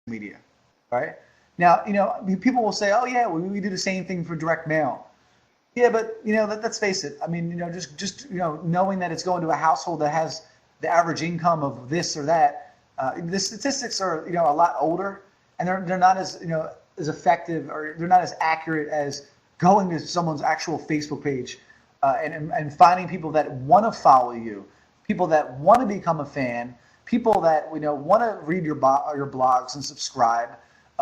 media, right? Now, people will say, oh yeah, we do the same thing for direct mail. Yeah, but let's face it. I mean, just knowing that it's going to a household that has the average income of this or that, the statistics are a lot older, and they're not as as effective, or they're not as accurate as going to someone's actual Facebook page and finding people that want to follow you, people that want to become a fan, people that want to read your blogs and subscribe.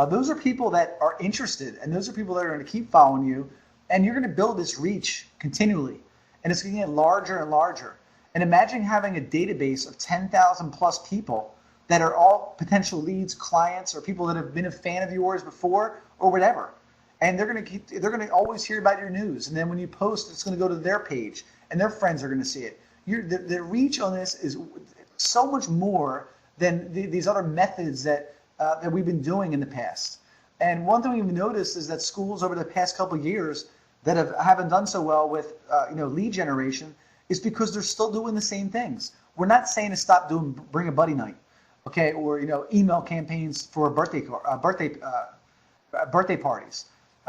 Those are people that are interested, and those are people that are going to keep following you, and you're going to build this reach continually, and it's going to get larger and larger. And imagine having a database of 10,000 plus people that are all potential leads, clients, or people that have been a fan of yours before or whatever. And they're going to always hear about your news. And then when you post, it's going to go to their page, and their friends are going to see it. The reach on this is so much more than these other methods that we've been doing in the past. And one thing we've noticed is that schools over the past couple of years that haven't done so well with lead generation is because they're still doing the same things. We're not saying to stop doing bring a buddy night, okay, or email campaigns for birthday parties.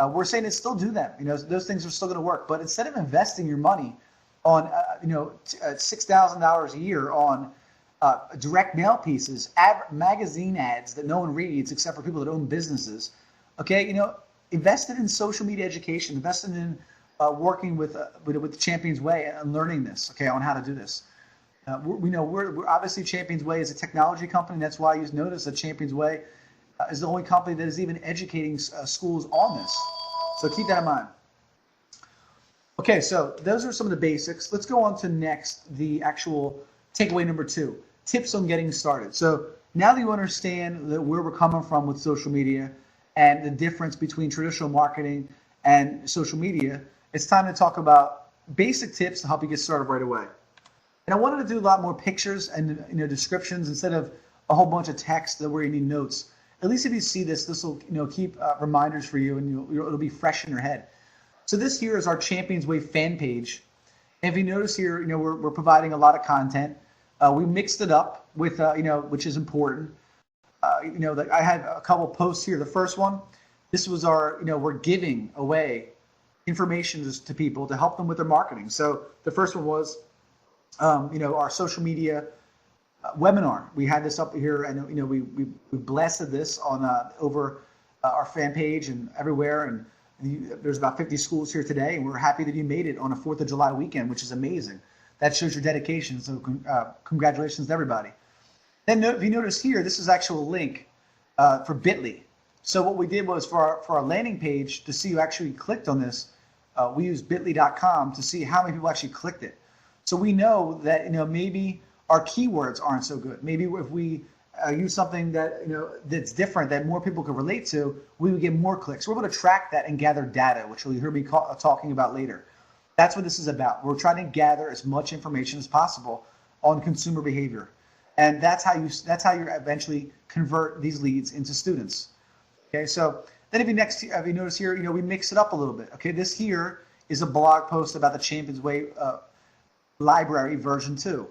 We're saying to still do them. Those things are still going to work. But instead of investing your money on $6,000 a year on direct mail pieces, magazine ads that no one reads except for people that own businesses, okay, invested in social media education, invested in working with the ChampionsWay and learning this, okay, on how to do this. We're obviously ChampionsWay is a technology company. That's why you notice that ChampionsWay is the only company that is even educating schools on this. So keep that in mind. Okay, so those are some of the basics. Let's go on to next, the actual takeaway number 2, tips on getting started. So now that you understand where we're coming from with social media and the difference between traditional marketing and social media, it's time to talk about basic tips to help you get started right away. And I wanted to do a lot more pictures and descriptions instead of a whole bunch of text where you need notes. At least if you see this will keep reminders for you, and it'll be fresh in your head. So this here is our ChampionsWay fan page. And if you notice here, we're providing a lot of content. We mixed it up with which is important. I had a couple posts here. The first one, this was our we're giving away information to people to help them with their marketing. So the first one was our social media webinar. We had this up here, and we blasted this on over our fan page and everywhere. And there's about 50 schools here today, and we're happy that you made it on a 4th of July weekend, which is amazing. That shows your dedication. So congratulations to everybody. Then if you notice here, this is actual link for Bitly. So what we did was for our landing page to see who actually clicked on this, we used bitly.com to see how many people actually clicked it. So we know that maybe our keywords aren't so good. Maybe if we use something that that's different that more people could relate to, we would get more clicks. We're able to track that and gather data, which you'll hear me talking about later. That's what this is about. We're trying to gather as much information as possible on consumer behavior, and that's how you eventually convert these leads into students. Okay, so then if you notice here, we mix it up a little bit. Okay, this here is a blog post about the ChampionsWay library version 2.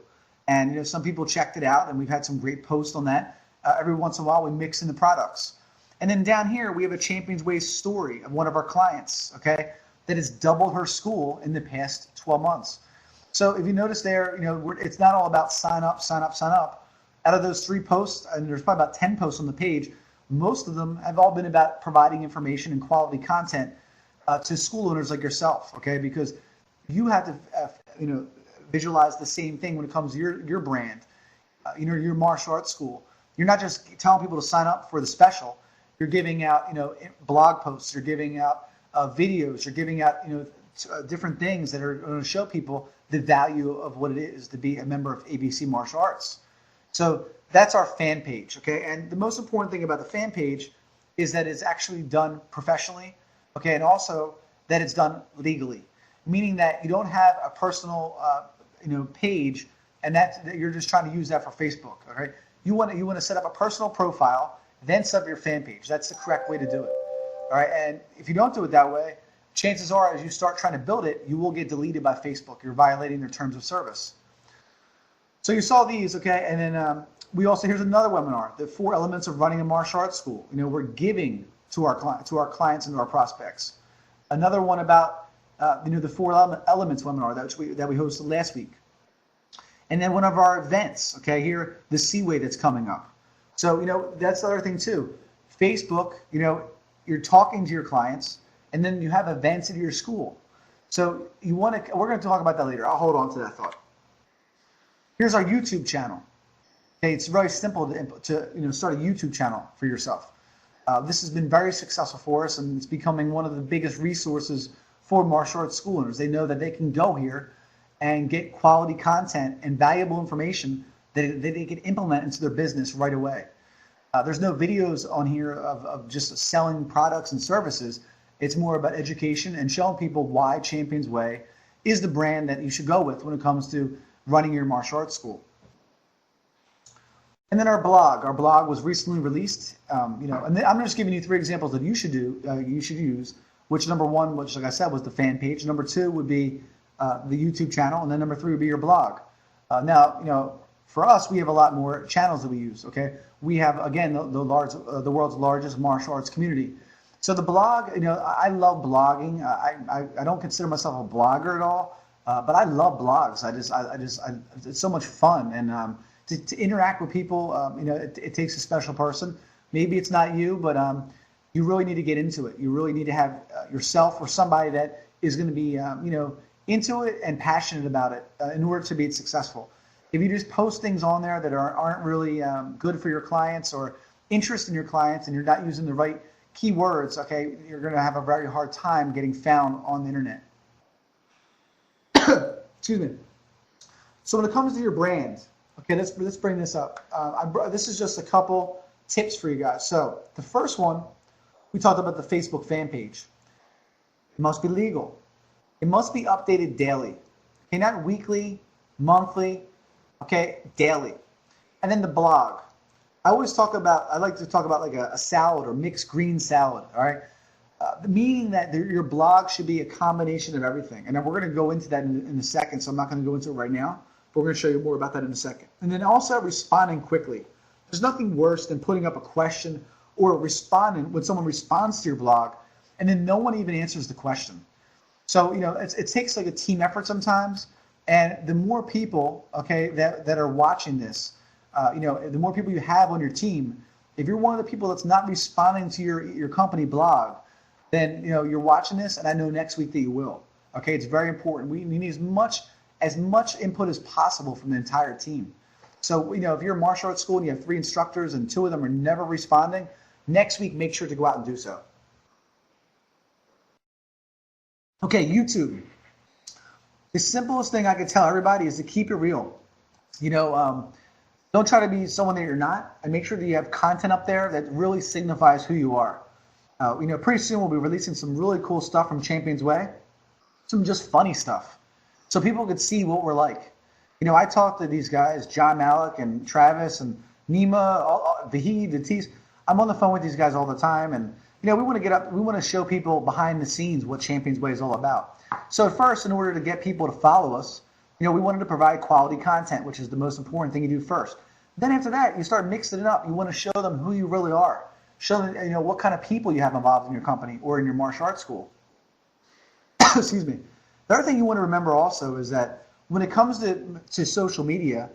And some people checked it out, and we've had some great posts on that. Every once in a while, we mix in the products. And then down here, we have a ChampionsWay story of one of our clients, okay, that has doubled her school in the past 12 months. So if you notice there, it's not all about sign up, sign up, sign up. Out of those 3 posts, and there's probably about 10 posts on the page, most of them have all been about providing information and quality content to school owners like yourself, okay, because you have to, visualize the same thing when it comes to your brand, your martial arts school. You're not just telling people to sign up for the special. You're giving out, blog posts. You're giving out videos. You're giving out, different things that are going to show people the value of what it is to be a member of ABC Martial Arts. So that's our fan page, okay? And the most important thing about the fan page is that it's actually done professionally, okay, and also that it's done legally, meaning that you don't have a personal page, and that you're just trying to use that for Facebook. All right, you want to set up a personal profile, then set up your fan page. That's the correct way to do it. All right, and if you don't do it that way, chances are, as you start trying to build it, you will get deleted by Facebook. You're violating their terms of service. So you saw these, okay, and then we also, here's another webinar, the 4 elements of running a martial arts school. We're giving to our clients and to our prospects. Another one about the 4 elements webinar that we hosted last week. And then one of our events, okay, here, the C-Way that's coming up. So, that's the other thing too. Facebook, you're talking to your clients, and then you have events at your school. So we're going to talk about that later. I'll hold on to that thought. Here's our YouTube channel. Okay, it's very simple to start a YouTube channel for yourself. This has been very successful for us, and it's becoming one of the biggest resources for martial arts school owners. They know that they can go here and get quality content and valuable information that they can implement into their business right away. There's no videos on here of just selling products and services. It's more about education and showing people why ChampionsWay is the brand that you should go with when it comes to running your martial arts school. And then our blog was recently released. And I'm just giving you 3 examples that you should use. Which number 1, which like I said, was the fan page. Number 2 would be the YouTube channel, and then number 3 would be your blog. Now, for us, we have a lot more channels that we use. Okay, we have again the world's largest martial arts community. So the blog, I love blogging. I don't consider myself a blogger at all, but I love blogs. It's so much fun, and to interact with people, it takes a special person. Maybe it's not you, but you really need to get into it. You really need to have yourself or somebody that is going to be, into it and passionate about it in order to be successful. If you just post things on there that aren't really good for your clients or interest in your clients, and you're not using the right keywords, okay, you're going to have a very hard time getting found on the internet. Excuse me. So when it comes to your brand, okay, let's bring this up. This is just a couple tips for you guys. So the first one, we talked about the Facebook fan page. It must be legal. It must be updated daily. Okay, not weekly, monthly, okay, daily. And then the blog. I like to talk about like a salad or mixed green salad, all right? Meaning that your blog should be a combination of everything. And then we're going to go into that in a second, so I'm not going to go into it right now. But we're going to show you more about that in a second. And then also responding quickly. There's nothing worse than putting up a question or responding when someone responds to your blog and then no one even answers the question. So, it takes like a team effort sometimes. And the more people, okay, that are watching this, the more people you have on your team, if you're one of the people that's not responding to your company blog, then, you're watching this, and I know next week that you will. Okay, it's very important. We need as much input as possible from the entire team. So, if you're a martial arts school and you have 3 instructors and 2 of them are never responding, next week, make sure to go out and do so. Okay, YouTube. The simplest thing I can tell everybody is to keep it real. Don't try to be someone that you're not, and make sure that you have content up there that really signifies who you are. Pretty soon we'll be releasing some really cool stuff from ChampionsWay, some just funny stuff, so people could see what we're like. I talk to these guys, John Malik and Travis and Nima, Vahid, Atis. I'm on the phone with these guys all the time, and we want to show people behind the scenes what ChampionsWay is all about. So at first, in order to get people to follow us, we wanted to provide quality content, which is the most important thing you do first. Then after that, you start mixing it up. You want to show them who you really are. Show them, what kind of people you have involved in your company or in your martial arts school. Excuse me. The other thing you want to remember also is that when it comes to social media,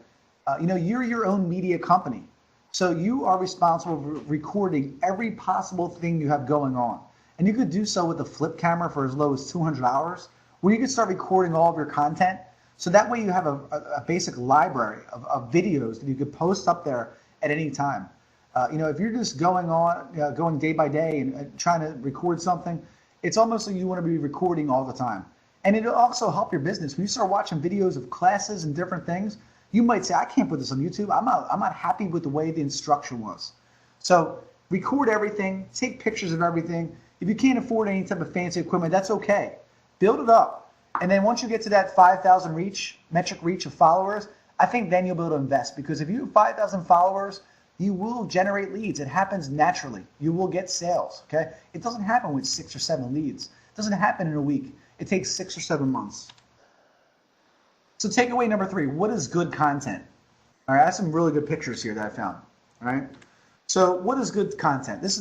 you're your own media company. So you are responsible for recording every possible thing you have going on. And you could do so with a flip camera for as low as $200, where you could start recording all of your content. So that way you have a basic library of videos that you could post up there at any time. If you're just going day by day and trying to record something, it's almost like you want to be recording all the time. And it'll also help your business. When you start watching videos of classes and different things, you might say, I can't put this on YouTube. I'm not happy with the way the instruction was. So record everything, take pictures of everything. If you can't afford any type of fancy equipment, that's okay. Build it up. And then once you get to that 5,000 metric reach of followers, I think then you'll be able to invest. Because if you have 5,000 followers, you will generate leads. It happens naturally. You will get sales, okay? It doesn't happen with 6 or 7 leads. It doesn't happen in a week. It takes 6 or 7 months. So takeaway number 3, what is good content? All right, I have some really good pictures here that I found. All right. So what is good content? This is